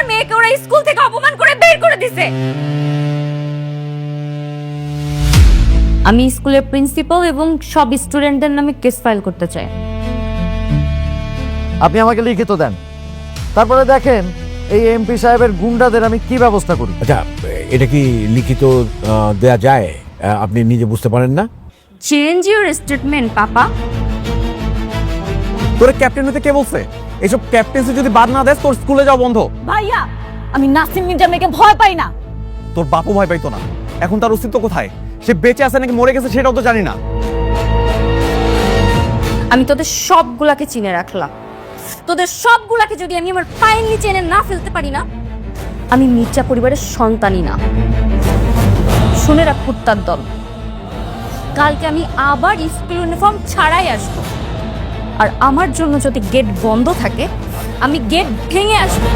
মেয়েকে ওরা স্কুল থেকে অপমান করে বের করে দিছে। আমি স্কুলের প্রিন্সিপাল এবং সব স্টুডেন্টদের নামে কেস ফাইল করতে চাই। আপনি আমাকে লিখিত দেন, তারপরে দেখেন এই এমপি সাহেবের গুন্ডাদের আমি কি ব্যবস্থা করি। আচ্ছা, এটা কি লিখিত দেয়া যায়? আপনি নিজে বুঝতে পারেন না? চেঞ্জ ইউর স্টেটমেন্ট পাপা। তোর ক্যাপ্টেন হতে কে বলছে? এইসব ক্যাপ্টেন্সি যদি বাদ না দেস তোর স্কুলে যাও বন্ধ। ভাইয়া, আমি নাসিম মির্জা মেয়েকে ভয় পাই না। তোর বাপু ভয় পাইতো না, এখন তার অস্তিত্ব কোথায়? সে বেঁচে আছে নাকি মরে গেছে সেটাও তো জানি না। আমি তোদের সবগুলাকে চিনে রাখলাম। তোদের সবগুলাকে যদি আমি আমার পায়ের নিচে এনে না ফেলতে পারি না, আমি মির্জা পরিবারের সন্তানই না। শুনে রাখ কুত্তার দল, কালকে আমি আবার স্কুল ইউনিফর্ম ছাড়াই আসবো। আর আমার জন্য যদি গেট বন্ধ থাকে, আমি গেট ভেঙে আসবো।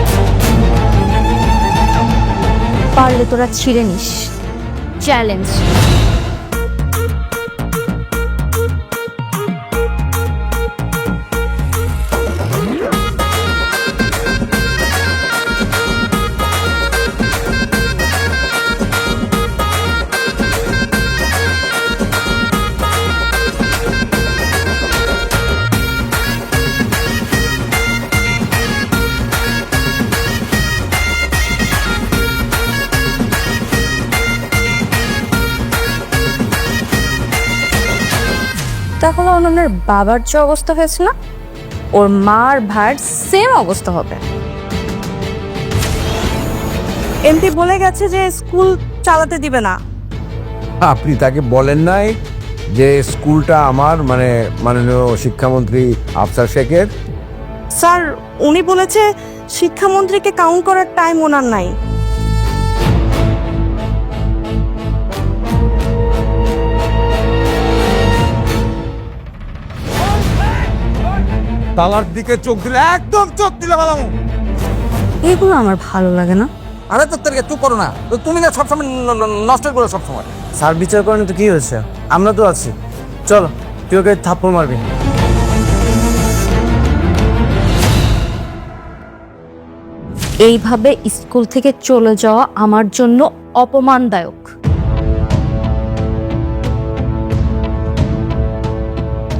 পারলে তোরা ছিঁড়ে নিস। চ্যালেঞ্জ। তাহলে অনন্যার বাবার যে অবস্থা হয়েছে না, ওর মার ভাইয়ের সেম অবস্থা হবে। এমপি বলে গেছে যে স্কুল চালাতে দিবে না। আপনি তাকে বলেন নাই যে স্কুলটা আমার মানে মাননীয় শিক্ষামন্ত্রী আফসার শেখের? স্যার, উনি বলেছে শিক্ষামন্ত্রীকে কাউন্ট করার টাইম ওনার নাই। তালার দিকে চোখ দিলে একদম চোখ দিলে বালামু। এগুলো আমার ভালো লাগে না। আরে তো তোর চুপ করো না, তো তুমি না সবসময় নষ্ট করো সবসময়। স্যার বিচার করেন তো কি হয়েছে, আমরা তো আছি। চলো, তুই ওকে থাপ্পড় মারবি। এইভাবে স্কুল থেকে চলে যাওয়া আমার জন্য অপমানদায়ক।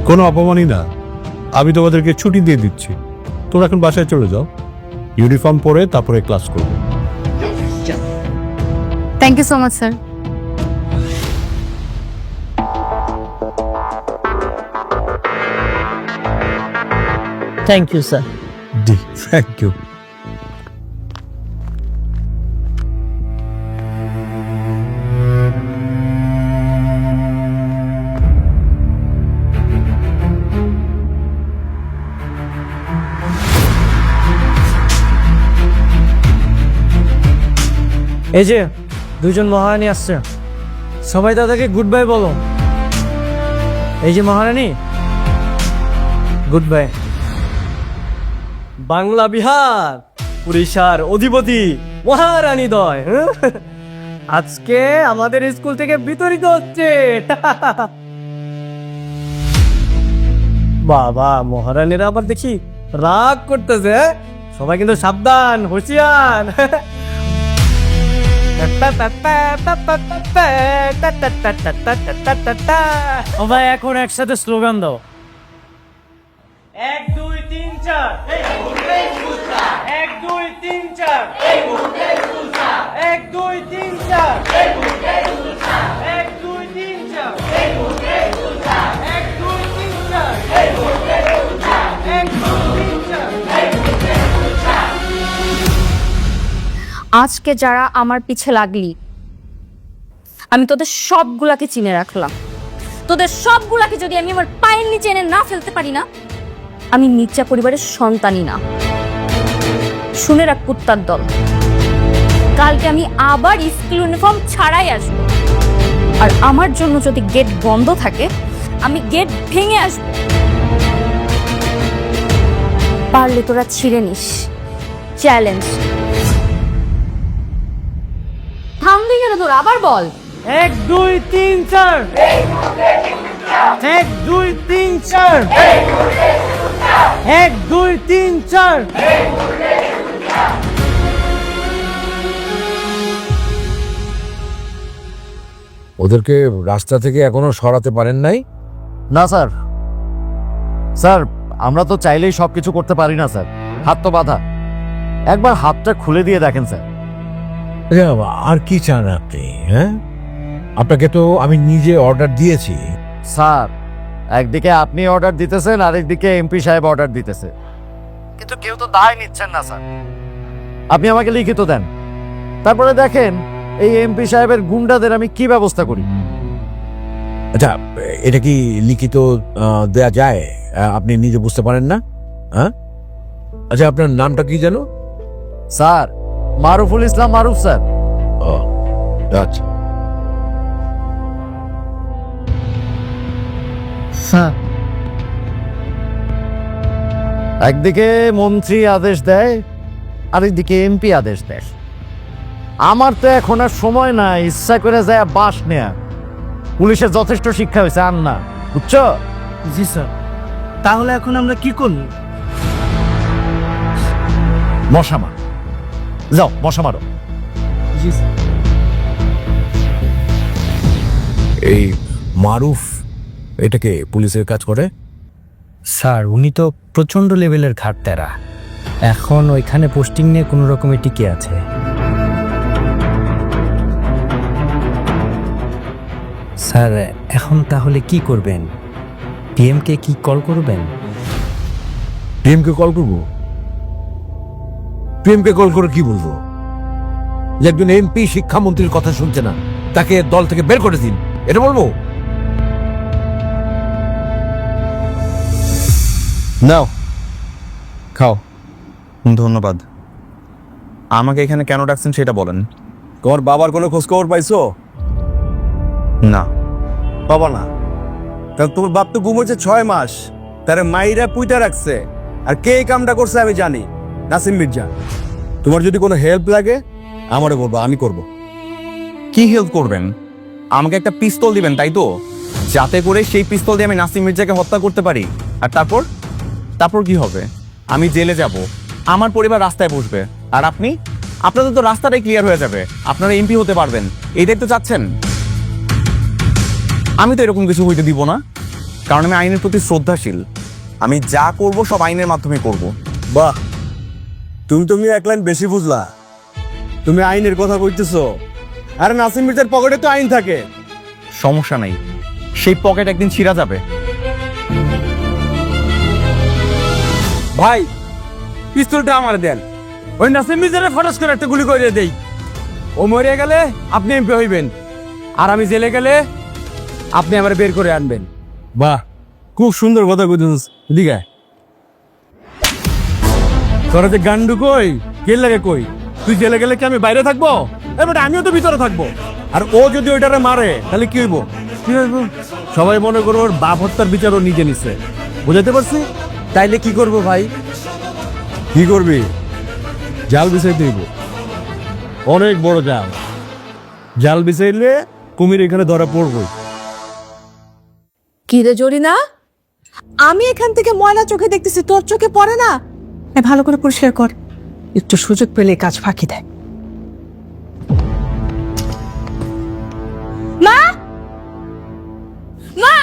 কোনো অপমানই না, আমি তোমাদেরকে ছুটি দিয়ে দিচ্ছি। তোমরা এখন বাসায় চলে যাও, ইউনিফর্ম পরে তারপরে ক্লাস করবে। Thank you so much sir. Thank you sir. জি, থ্যাংক ইউ। এই যে দুজন মহারানী আসছে, সবাই তাদেরকে গুড বাই বলো। এই যে মহারানী, গুড বাই। বাংলা বিহার উড়িষ্যার অধিপতি মহারানী দয় আজকে আমাদের স্কুল থেকে বিতরিত হচ্ছে। বাবা, মহারানীরা আবার দেখি রাগ করতেছে। সবাই কিন্তু সাবধান, হুঁশিয়ার। সবাই এখন একসাথে স্লোগান দাও। 1 2 3 4 1 2 3 4 1 2 3 4 1 2 3 4 1 2 3 4 1 2 3 4। আজকে যারা আমার পিছে লাগলি, আমি তোদের সবগুলাকে চিনে রাখলাম। তোদের সবগুলাকে যদি আমি আমার পায়ের নিচে এনে না ফেলতে পারি না, আমি মির্জা পরিবারের সন্তানই না। শুনে রাখ কুত্তার দল, কালকে আমি আবার স্কুল ইউনিফর্ম ছাড়াই আসবো। আর আমার জন্য যদি গেট বন্ধ থাকে, আমি গেট ভেঙে আসবো। পারলে তোরা ছিঁড়ে নিস। চ্যালেঞ্জ। থামবি কেন তোর? আবার বল। 1 2 3 4 1 2 3 4 1 2 3 4 ওদেরকে রাস্তা থেকে এখনো সরাতে পারেন নাই? না স্যার, স্যার আমরা তো চাইলেই সব কিছু করতে পারি না স্যার, হাত তো বাঁধা। একবার হাতটা খুলে দিয়ে দেখেন স্যার। আর কি চান আপনি? হ্যাঁ, আপনাকে তো আমি নিজে অর্ডার দিয়েছি। স্যার একদিকে আপনি অর্ডার দিতেছেন, আরেকদিকে এমপি সাহেব অর্ডার দিতেছে, কিন্তু কেউ তো দায় নিচ্ছেন না স্যার। আপনি আমাকে লিখিত দেন, তারপরে দেখেন এই এমপি সাহেবের গুন্ডাদের আমি কি ব্যবস্থা করি। আচ্ছা, এটা কি লিখিত দেয়া যায়? আপনি নিজে বুঝতে পারেন না? হ্যাঁ, আচ্ছা আপনার নামটা কি যেন? স্যার মারুফুল ইসলাম মারুফ স্যার। ও আচ্ছা। স্যার একদিকে মন্ত্রী আদেশ দেয়, আরেকদিকে এমপি আদেশ দেয়। আমার তো এখন আর সময় নাই ইচ্ছা করে যায় বাস নেয়া। পুলিশের যথেষ্ট শিক্ষা হয়েছে, আর না, বুঝছো? জি স্যার, তাহলে এখন আমরা কি করব? মশা মার, যাও মশা মারো। জি স্যার। এই মারুফ এটাকে পুলিশের কাজ করে? স্যার উনি তো প্রচণ্ড লেভেলের ঘাটতেরা, এখন ওইখানে পোস্টিং নিয়ে কোনো রকমে টিকে আছে। স্যার এখন তাহলে কি করবেন? পিএমকে কি কল করবেন? পিএমকে কল করবো? পিএমকে কল করে কি বলবো? যে একজন এমপি শিক্ষামন্ত্রীর কথা শুনছে না, তাকে দল থেকে বের করে দিন, এটা বলবো? নাও খাও। ধন্যবাদ। আমাকে এখানে কেন ডাকছেন সেটা বলেন। তোমার বাবার কোনো খোঁজ খবর পাইছো? না। বাবা না? তাহলে তোমার বাপ তো ঘুমোচ্ছে 6 মাস, তারা মাইরা পুইতা রাখছে। আর কে এই কামটা করছে আমি জানি, নাসিম মির্জা। তোমার যদি কোনো হেল্প লাগে আমারে বলবো, আমি করব। কি হেল্প করবেন? আমাকে একটা পিস্তল দিবেন তাই তো, যাতে করে সেই পিস্তল দিয়ে আমি নাসিম মির্জাকে হত্যা করতে পারি। আর তারপর তারপর কি হবে? আমি জেলে যাব, আমার পরিবার রাস্তায় বসবে, আর আপনাদের তো রাস্তাটাই ক্লিয়ার হয়ে যাবে, আপনারা এমপি হতে পারবেন। এইটাই তো চাচ্ছেন? আমি তো এরকম কিছু হইতে দিব না, কারণ আমি আইনের প্রতি শ্রদ্ধাশীল। আমি যা করব সব আইনের মাধ্যমে করব। বাহ, তুমি এক লাইন বেশি বুঝলা। তুমি আইনের কথা কইতেছো, আরে নাসিম মির্জার পকেটে তো আইন থাকে। সমস্যা নাই, সেই পকেট একদিন ছিঁড়া যাবে। ভাই পিস্তলটা আমার দেন, ওই নাসিম মির্জারে ফটাস করে একটা গুলি করে দেই। ও মরে গেলে আপনি এমপি হইবেন, আর আমি জেলে গেলে আপনি আমার বের করে আনবেন। বাহ, খুব সুন্দর কথা কইছিস। দিঘা তোরা যে গান্ডু কই কে লাগে কই? তুই জেলে গেলে কি আমি বাইরে থাকবো? এবার আমিও তো ভিতরে থাকবো। আর ও যদি ওইটারে মারে তাহলে কি হইব? কি হইব? সবাই মনে করবো ওর বাপ হত্যার বিচার ও নিজে নিচ্ছে। বুঝাতে পারছি? তাইলে কি করব ভাই? কি করবি? জাল বিছাইতে হইব, অনেক বড় জাল। জাল বিছাইলে কুমির এখানে ধরা পড়বো। কি রে জরিনা, আমি এখান থেকে ময়লা চোখে দেখতেছি, তোর চোখে পড়ে না? ভালো করে পরিষ্কার কর, একটু সুযোগ পেলে কাজ ফাঁকি দেয়। মা, মা,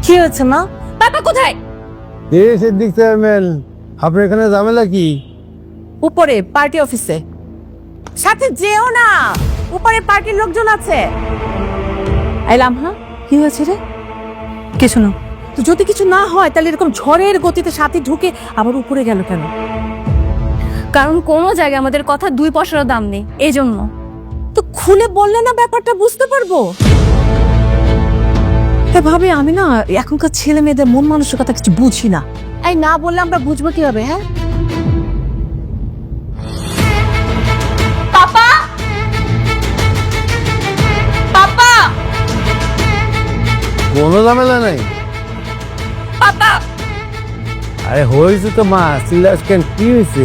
কি হয়েছে মা? পাপা কোথায়? সিদ্দিক চেয়ারম্যান, আপনার এখানে ঝামেলা কি? উপরে পার্টি অফিসে। সাথে যেও না, উপরে পার্টির লোকজন আছে। এলাম। হ্যাঁ, কি হয়েছে রে? কিছু না। তো যদি কিছু না হয় তাহলে এরকম ঝড়ের গতিতে সাথে ঢুকে আবার উপরে গেল কেন? কারণ কোনো জায়গায় আমাদের কথা 2 পয়সারও দাম নেই, এই জন্য। তো খুলে বললে না ব্যাপারটা বুঝতে পারবো। ভাবে আমি না এখনকার ছেলে মেয়েদের মন মানসিকতা কিছু বুঝি না। এই না বললে আমরা বুঝবো কিভাবে? হ্যাঁ, পাপা, পাপা, কোনো ঝামেলা নাই। পাপা, আরে হয়েছে তো মা, সিলাস কেন, কি হয়েছে?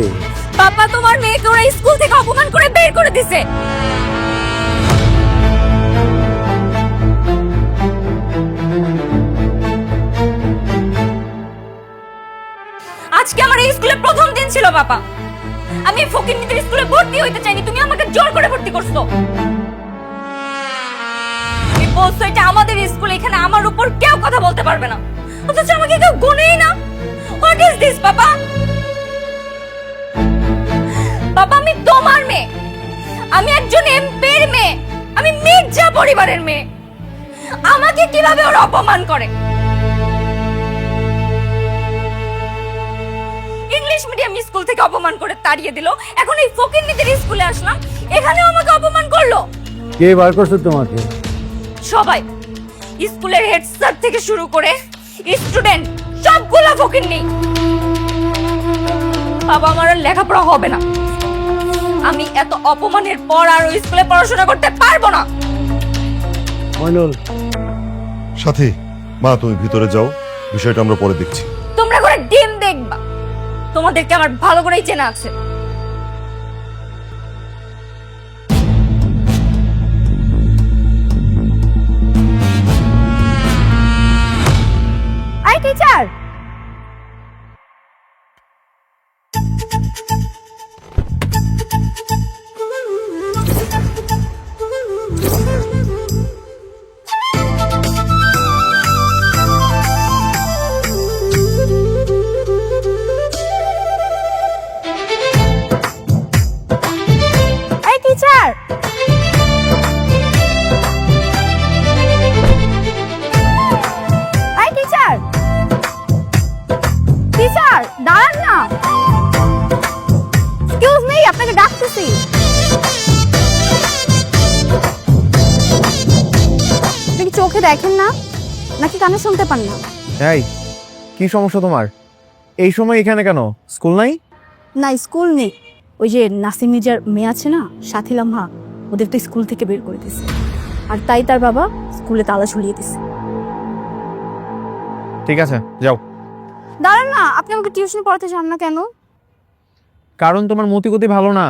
পাপা তোমার মেয়েকে ওরা স্কুল থেকে অপমান করে বের করে দিছে। আজকে আমার এই স্কুলে প্রথম দিন ছিল বাবা। আমি ফকিরনিদের স্কুলে ভর্তি হইতে চাইনি, তুমি আমাকে জোর করে ভর্তি করছো। বলছো এটা আমাদের স্কুল, এখানে আমার উপর কেউ কথা বলতে পারবে না, অথচ আমাকে কেউ গুনেই না। হোয়াট ইজ দিস বাবা? বাবা আমি তোমার মেয়ে, আমি একজন এমপির মেয়ে, আমি মির্জা পরিবারের মেয়ে, আমাকে কিভাবে ওরা অপমান করে? ইংলিশ মিডিয়াম স্কুল থেকে অপমান করে তাড়িয়ে দিল, এখন এই ফকিন্নিদের স্কুলে আসলাম, এখানেও আমাকে অপমান করলো। কে বার করছে তোমাকে? সবাই, স্কুলের হেড স্যার থেকে শুরু করে স্টুডেন্ট সবগুলা ফকিন্নি। বাবা আমার আর লেখাপড়া হবে না, আমি এত অপমানের পর আর ওই স্কুলে পড়াশোনা করতে পারবো না। মইনুল, সাথী, মা তুমি ভিতরে যাও, বিষয়টা আমরা পরে দেখছি। তোমরা করে ডিম দেখবা, তোমাদেরকে আমার ভালো করেই চেনা আছে। I teacher, teacher, I teacher, teacher দাঁড়ান না, এক্সকিউজ মি, আপনাকে ডাকতেছি। আপনি কি চোখে দেখেন না নাকি কানে শুনতে পান না? এই কি সমস্যা তোমার? এই সময় এখানে কেন? স্কুল নাই? না স্কুল নেই, ওই যে নাসিম মির্জার মেয়ে আছে না সাথী লামহা, ওদের তো স্কুল থেকে বের করে দিছে, আর তাই তার বাবা স্কুলে তালা ঝুলিয়ে দিছে। ঠিক আছে যাও। দাঁড়ান না, আপনি আমাকে টিউশন পড়াতে চান না কেন? কারণ তোমার মতিগতি ভালো না।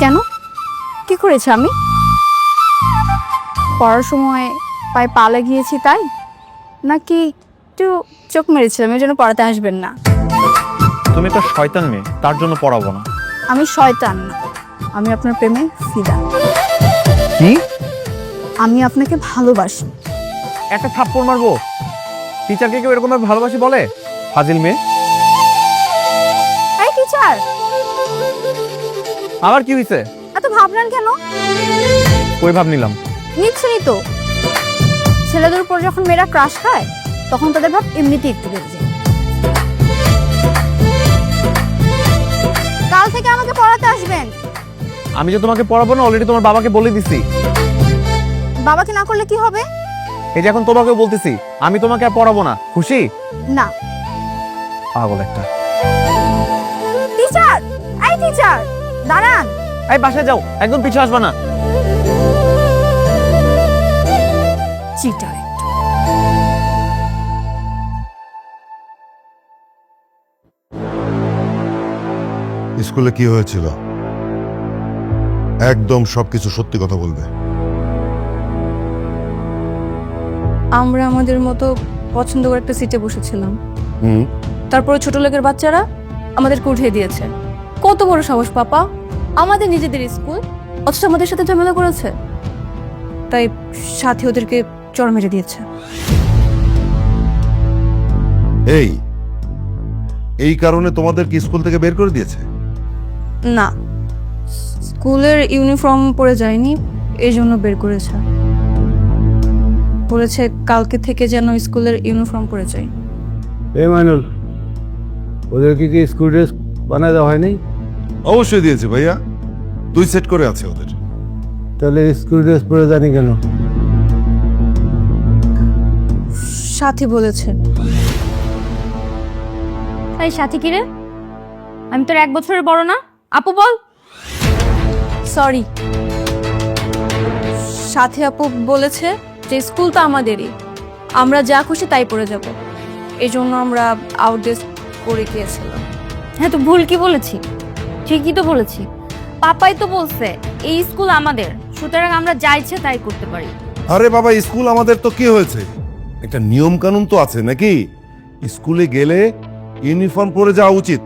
কেন, কি করেছে আমি? পড়ার সময় পায়ে পা লাগিয়েছি তাই, নাকি একটু চোখ মেরেছিলাম এই জন্য পড়াতে আসবেন না? তুমি তো শয়তান মেয়ে, তার জন্য পড়াবো না। আমি শয়তান না, আমি আপনার প্রেমে ফিদা। কি? আমি আপনাকে ভালোবাসি। একটা থাপ্পড় মারবো? টিচারকে কেউ এরকম ভাবে ভালোবাসি বলে? ফাজিল মেয়ে। এই টিচার, আবার কি হয়েছে? এত ভাবলেন কেন? কই ভাব নিলাম? নিচ্ছেনই তো, ছেলেদের উপর যখন মেয়েরা ক্রাশ খায় তখন তাদের ভাব এমনিতেই একটু বেড়ে যায়। কাল থেকে আমাকে পড়াতে আসবেন। আমি যে তোমাকে পড়াবো না অলরেডি তোমার বাবাকে বলে দিছি। বাবাকে না করলে কি হবে? এই যে এখন তোমাকেও বলতেছি, আমি তোমাকে আর পড়াবো না। খুশি? না। পাগল একটা। টিচার, এই টিচার দাঁড়ান। এই বাসায় যাও, একদম পিছু আসবা না। চিটার। স্কুলে কি হয়েছিল? একদম সবকিছু সত্যি কথা বলবে। আমরা আমাদের মতো পছন্দ করে একটা সিটে বসেছিলাম, হুম, তারপরে ছোট লোকের বাচ্চারা আমাদেরকে উঠিয়ে দিয়েছে। কত বড় সাহস পাপা, আমাদের নিজেদের স্কুল, অথচ আমাদের সাথে ঝামেলা করেছে। তাই সাথী ওদেরকে চড় মেরে দিয়েছে। এই কারণে তোমাদের কি স্কুল থেকে বের করে দিয়েছে? না, স্কুলের ইউনিফর্ম পরে যায়নি, এই জন্য বের করেছে। বলেছে কালকে থেকে যেন স্কুলের ইউনিফর্ম পরে যাই। এই মাইনুল, ওদেরকে কি স্কুল ড্রেস বানায় দেওয়া হয়নি? অবশ্যই দিয়েছে ভাইয়া, 2 সেট করে আছে ওদের। তাহলে স্কুল ড্রেস পরে জানি কেন? সাথী বলেছে। এই সাথী কিরে? আমি তোর 1 বছরের বড় না? আপু বল। সরি, সাথী আপু বলেছে যে স্কুল তো আমাদেরই, আমরা যা খুশি তাই পড়ে যাব, এই জন্য আমরা আউটড্রেস করে গিয়েছিলাম। হ্যাঁ তো ভুল কি বলেছি? ঠিকই তো বলেছি, পাপাই তো বলছে এই স্কুল আমাদের, সুতরাং আমরা যা ইচ্ছে তাই করতে পারি। আরে বাবা, স্কুল আমাদের তো কি হয়েছে? একটা নিয়ম কানুন তো আছে নাকি? স্কুলে গেলে ইউনিফর্ম পরে যাওয়া উচিত।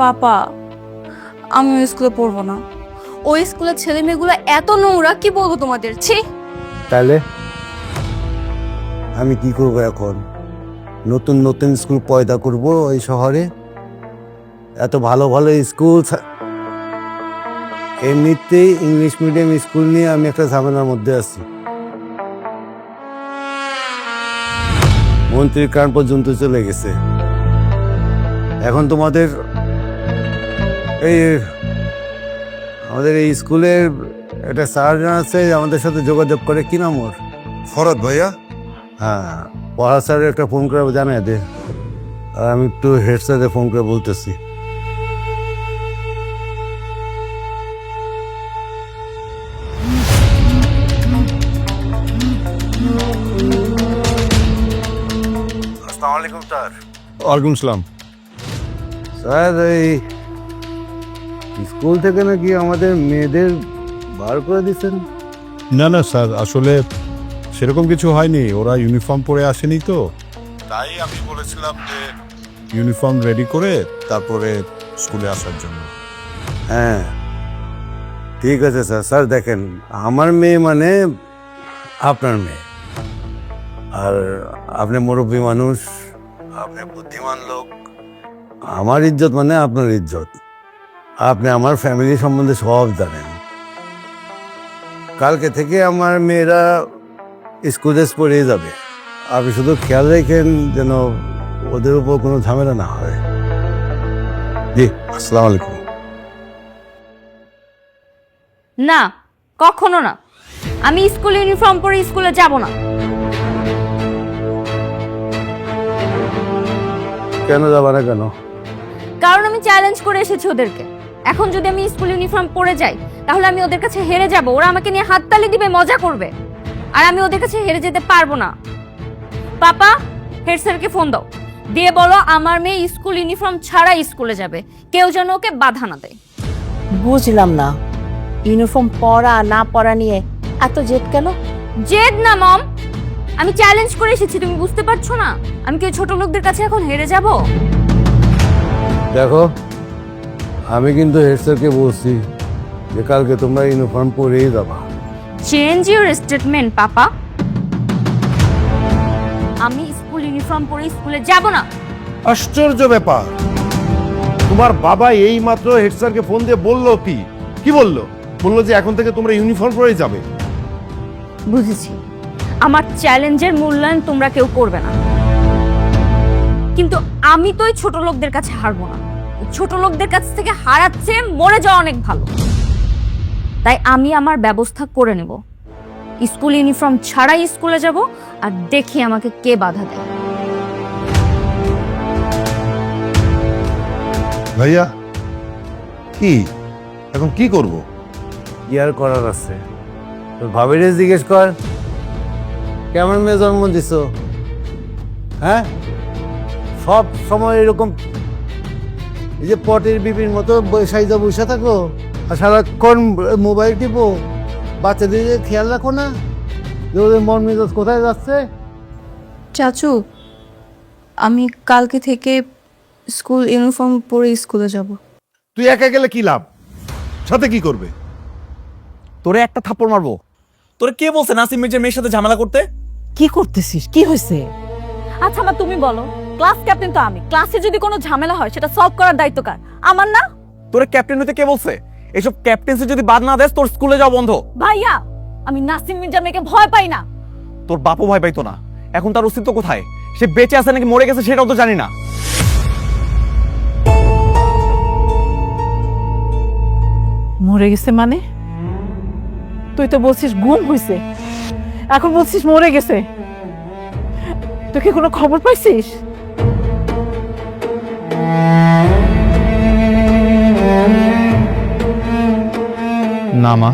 পাপা, আমি ওই স্কুলে পড়বো না। ওই স্কুলের ছেলে মেয়েগুলো এত নোংরা, কি বলবো তোমাদের। ছি, তাহলে আমি কি করব এখন? নতুন নতুন স্কুল পয়দা করব এই শহরে? এত ভালো ভালো স্কুল এমনিতেই ইংলিশ মিডিয়াম স্কুল নিয়ে আমি একটা ঝামেলার মধ্যে আছি। মন্ত্রীর কান পর্যন্ত চলে গেছে। এখন তোমাদের আমাদের এই স্কুলের একটা স্যার আছে আমাদের সাথে যোগাযোগ করে, কি নাম ওর? ফরাদ ভাইয়া? হ্যাঁ, পড়া স্যারের একটা ফোন করে জানাই দে। আর আমি একটু হেড স্যারের ফোন করে বলতেছি। আসসালামু আলাইকুম স্যার। ওয়ালাইকুম সালাম। স্যার, এই স্কুল থেকে নাকি আমাদের মেয়েদের বার করে দিচ্ছেন? না না স্যার, আসলে সেরকম কিছু হয়নি। ওরা ইউনিফর্ম পরে আসেনি তো, তাই আমি বলেছিলাম যে ইউনিফর্ম রেডি করে তারপরে স্কুলে আসার জন্য। হ্যাঁ, ঠিক আছে স্যার। স্যার দেখেন, আমার মেয়ে মানে আপনার মেয়ে, আর আপনি মুরব্বী মানুষ, আপনি বুদ্ধিমান লোক। আমার ইজ্জত মানে আপনার ইজ্জত। আপনি আমার ফ্যামিলি সম্বন্ধে সব জানেন। কালকে থেকে আমার মেয়েরা স্কুল ড্রেস পরেই যাবে। আপনি শুধু খেয়াল রাখেন যেন ওদের উপর কোনো ঝামেলা না হয়। জি, আসসালামু আলাইকুম। না, কখনো না। আমি স্কুল ইউনিফর্ম পরে স্কুলে যাব না। কেন যাবা না কেন? কারণ আমি চ্যালেঞ্জ করে এসেছি ওদেরকে। এখন যদি আমি স্কুল ইউনিফর্ম পরে যাই তাহলে আমি ওদের কাছে হেরে যাব। ওরা আমাকে নিয়ে হাততালি দিবে, মজা করবে, আর আমি ওদের কাছে হেরে যেতে পারবো না। পাপা, হেড স্যারকে ফোন দাও, দিয়ে বলো আমার মেয়ে স্কুল ইউনিফর্ম ছাড়া স্কুলে যাবে, কেউ যেন ওকে বাধা না দেয়। বুঝলাম না, ইউনিফর্ম পরা না পরা নিয়ে এত জেদ কেন? জেদ না মম, আমি চ্যালেঞ্জ করে এসেছি, তুমি বুঝতে পারছো না? আমি কি ছোট লোকদের কাছে এখন হেরে যাব? দেখো, আমি কিন্তু হেড স্যারকে বলছি যে কালকে তোমরা ইউনিফর্ম পরেই যাবা। চেঞ্জ ইউর স্টেটমেন্ট পাপা। আমি স্কুল ইউনিফর্ম পরে স্কুলে যাব না। আশ্চর্য ব্যাপার, তোমার বাবা এই মাত্র হেড স্যারকে ফোন দিয়ে বললো কি বললো? বললো যে এখন থেকে তোমরা ইউনিফর্ম পরেই যাবে। বুঝেছি, আমার চ্যালেঞ্জের মূল্যায়ন তোমরা কেউ করবে না, কিন্তু আমি তো ওই ছোট লোকদের কাছে হারবো না। ছোট লোকদের কাছ থেকে হারাচ্ছে মরে যাওয়া অনেক ভালো। তাই আমি আমার ব্যবস্থা করে নেব। স্কুল ইউনিফর্ম ছাড়াই স্কুলে যাব, আর দেখি আমাকে কে বাধা দেয়। ভাইয়া, কি এখন কি করব? কি আর করার আছে? তোর ভাবিরে জিজ্ঞেস কর, কেমন মেয়ে জন্ম দিছো? হ্যাঁ, সব সময় এরকম এই যে পটের বিপির মতো সাইজা বসে থাকো আর সারাক্ষণ মোবাইল টিপো? বাচ্চাদের খেয়াল রাখো না যে ওদের মন মেজাজ কোথায় যাচ্ছে? চাচু, আমি কালকে থেকে স্কুল ইউনিফর্ম পরে স্কুলে যাব। তুই একা গেলে কি লাভ? সাথে কি করবে? তোরে একটা থাপ্পড় মারবো। তোরে কে বলছে নাসিম মির্জার মেয়ের সাথে ঝামেলা করতে? কি করতেছিস? কি হয়েছে? আচ্ছা মা, তুমি বলো, ক্লাস ক্যাপ্টেন তো আমি। ক্লাসে যদি কোনো ঝামেলা হয় সেটা সলভ করার দায়িত্ব কার? আমার না? তোরে ক্যাপ্টেন হতে কে বলছে? এসব ক্যাপ্টেন্সি যদি বাদ না দেস তোর স্কুলে যাওয়া বন্ধ। ভাইয়া, আমি নাসিম মির্জার মেয়েকে ভয় পাই না। তোর বাপও ভয় পাইতো না। এখন তার অস্তিত্ব কোথায়? সে বেঁচে আছে নাকি মরে গেছে সেটাও তো জানি না। মরে গেছে মানে? তুই তো বলছিস গুম হয়েছে, এখন বলছিস মরে গেছে। তুই কি কোনো খবর পাইছিস? না মা,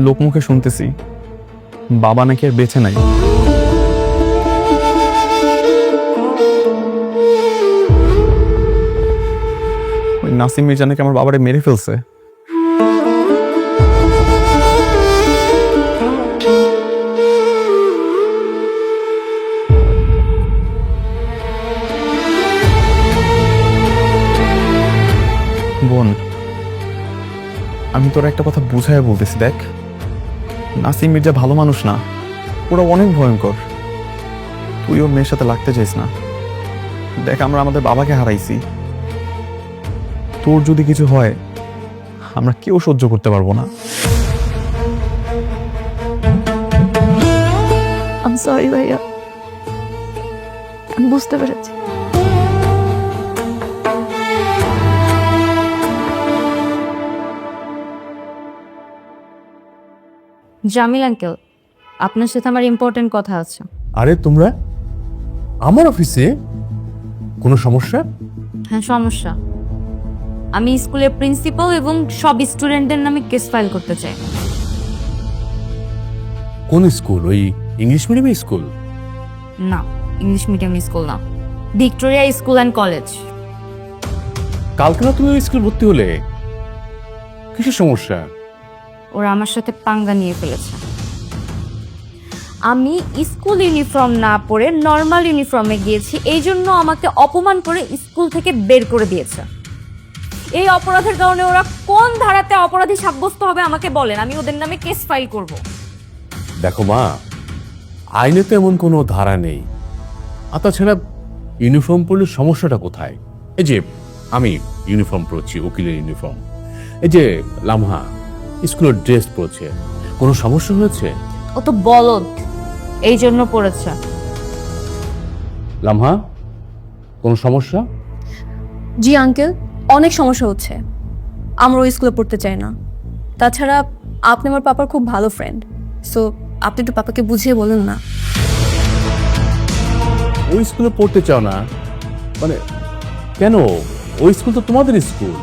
লোকমুখে শুনতেছি বাবা নাকি আর বেঁচে নাই। ওই নাসিম মির্জা নাকি আমার বাবারে মেরে ফেলছে। বোন, আমি তোর একটা কথা বুঝাইয়া বলতেছি, দেখ নাসিম মির্জা ভালো মানুষ না, ওরা অনেক ভয়ঙ্কর। তুই ওর মেয়ের সাথে লাগতে চাইস না। দেখ, আমরা আমাদের বাবাকে হারাইছি। তোর যদি কিছু হয় আমরা কেউ সহ্য করতে পারবো না। আই এম সরি ভাইয়া, আমি বুঝতে পেরেছি। জামিল আঙ্কেল, আপনার সাথে আমার ইম্পর্টেন্ট কথা আছে। আরে তোমরা আমার অফিসে কোনো সমস্যা? হ্যাঁ, সমস্যা। আমি স্কুলের প্রিন্সিপাল এবং সব স্টুডেন্টদের নামে কেস ফাইল করতে চাই। কোন স্কুল? ওই ইংলিশ মিডিয়াম স্কুল? না, ইংলিশ মিডিয়াম স্কুল না, ভিক্টোরিয়া স্কুল অ্যান্ড কলেজ। কালকে না তুমি ওই স্কুল ভর্তি হলে, কিসের সমস্যা? ওরা আমার সাথে পাঙ্গা নিয়ে ফেলেছে। আমি স্কুল ইউনিফর্ম না পরে নর্মাল ইউনিফর্মে গিয়েছি, এই জন্য আমাকে অপমান করে স্কুল থেকে বের করে দিয়েছে। এই অপরাধের কারণে ওরা কোন ধারাতে অপরাধী সাব্যস্ত হবে আমাকে বলেন, আমি ওদের নামে কেস ফাইল করব। দেখো মা, আইনে তো এমন কোনো ধারা নেই। আর তাছাড়া ইউনিফর্ম পরলে সমস্যাটা কোথায়? এই যে আমি ইউনিফর্ম পরছি, উকিলের ইউনিফর্ম। এই যে লামহা স্কুলের ড্রেস পরছে, কোনো সমস্যা হয়েছে? ও তো বলদ, এই জন্য পড়েছে। লামহা, কোনো সমস্যা? জি আঙ্কেল, অনেক সমস্যা হচ্ছে। আমরা ওই স্কুলে পড়তে চাই না। তাছাড়া আপনি আমার পাপার খুব ভালো ফ্রেন্ড, সো আপনি একটু পাপাকে বুঝিয়ে বলুন না। ওই স্কুলে পড়তে চাও না মানে কেন? ওই স্কুল তো তোমাদের স্কুল,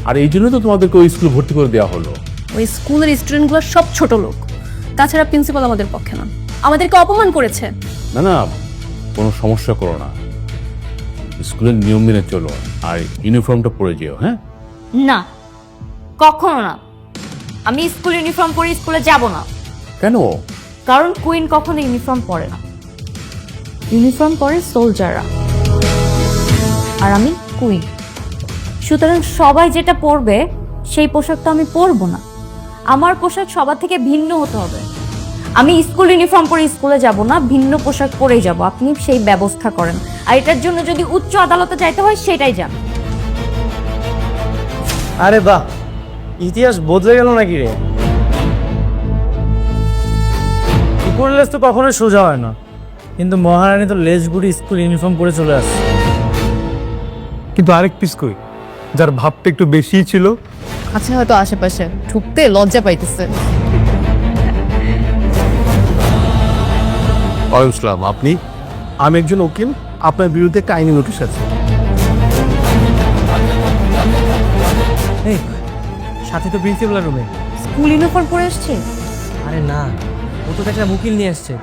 আর এই জন্য তো তোমাদেরকে ওই স্কুলে ভর্তি করে দেওয়া হলো। ওই স্কুলের স্টুডেন্টগুলো সব ছোট লোক। তাছাড়া প্রিন্সিপাল আমাদের পক্ষে না, আমাদেরকে অপমান করেছে। না না, কোনো সমস্যা করো না, স্কুলের নিয়ম মেনে চলো, আর ইউনিফর্মটা পরে যেও। হ্যাঁ, না, কখনো না। আমি স্কুল ইউনিফর্ম পরে স্কুলে যাব না। কেন? কারণ কুইন কখনো ইউনিফর্ম পরে না। ইউনিফর্ম পরে সোলজাররা, আর আমি কুইন। সুতরাং সবাই যেটা পরবে সেই পোশাকটা আমি পরবো না। আমার পোশাক সবার থেকে ভিন্ন হতে হবে। আমি স্কুল ইউনিফর্ম পরে স্কুলে যাব না, ভিন্ন পোশাক পরেই যাব। আপনি সেই ব্যবস্থা করেন, আর এটার জন্য যদি উচ্চ আদালতে যাইতে হয় সেটাই যান। আরে বাহ, ইতিহাস বদলে গেল নাকি রে? কুকুর লেজ তো কখনোই সোজা হয় না, কিন্তু মহারানী তো লেজ গুড়ি স্কুল ইউনিফর্ম পরে চলে আসছে। কিন্তু আরেক পিস কই, যার ভাবটা একটু বেশি ছিল? আছে হয়তো আশেপাশে, ঢুকতে লজ্জা পাইতেছে। ওয়ালাইকুম আসসালাম। আপনি? আমি একজন উকিল, আপনার বিরুদ্ধে একটা আইনি নোটিশ আছে। এই সাথে তো প্রিন্সিপালের রুমে। স্কুল ইউনিফর্ম পরে আসছে? আরে না, ও তো দেখলাম উকিল নিয়ে আসছে।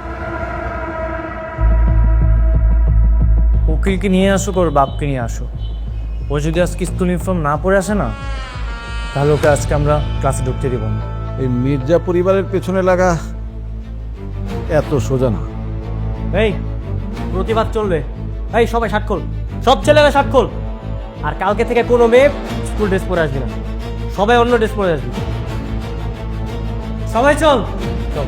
উকিলকে নিয়ে আসুক, ওর বাপকে নিয়ে আসুক। ও যদি আজকে স্কুল ইউনিফর্ম না পরে আসে না, তাহলে ওকে আজকে আমরা ক্লাসে ঢুকতে দিব না। এই মির্জা পরিবারের পেছনে লাগা এত সোজা না। এই প্রতিবাদ চলবে। এই সবাই শার্ট খোল, সব ছেলেরা শার্ট খোল। আর কালকে থেকে কোনো মেয়ে স্কুল ড্রেস পরে আসবে না, সবাই অন্য ড্রেস পরে আসবে। সবাই চল চল।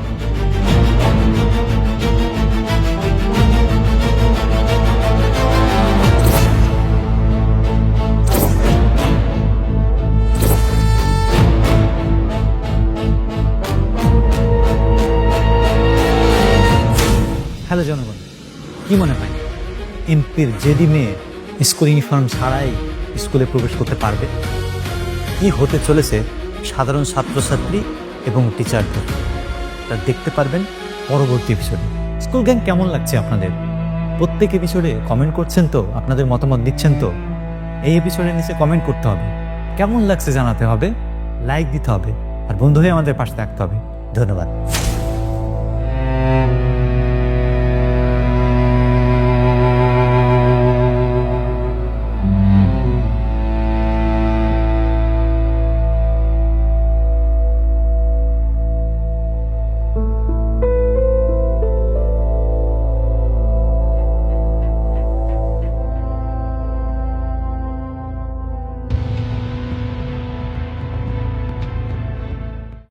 হ্যালো জনগণ, কি মনে হয় এমপির জেডি মেয়ে স্কুল ইউনিফর্ম ছাড়াই স্কুলে প্রবেশ করতে পারবে? কি হতে চলেছে সাধারণ ছাত্রছাত্রী এবং টিচারদের, তা দেখতে পারবেন পরবর্তী এপিসোডে। স্কুল গ্যাং কেমন লাগছে আপনাদের? প্রত্যেক এপিসোডে কমেন্ট করছেন তো, আপনাদের মতামত দিচ্ছেন তো? এই এপিসোডের নিচে কমেন্ট করতে হবে, কেমন লাগছে জানাতে হবে, লাইক দিতে হবে, আর বন্ধু হয়ে আমাদের পাশে থাকতে হবে। ধন্যবাদ।